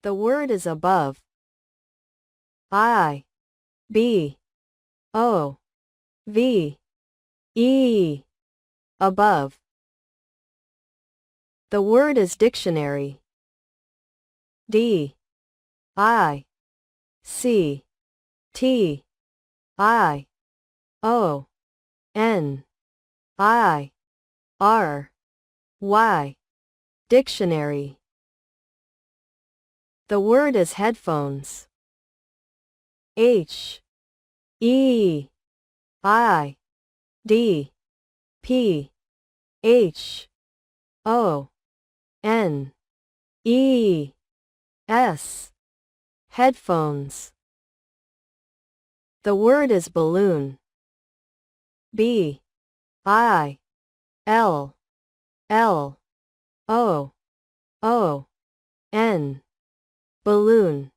The word is above. I, B, O, V, E, above. The word is dictionary. D, I, C, T, I, O, N, I, R, Y, dictionary. The word is headphones. H, E, I, D, P, H, O, N, E, S, headphones. The word is balloon. B, I, L, L, O, O, N, balloon.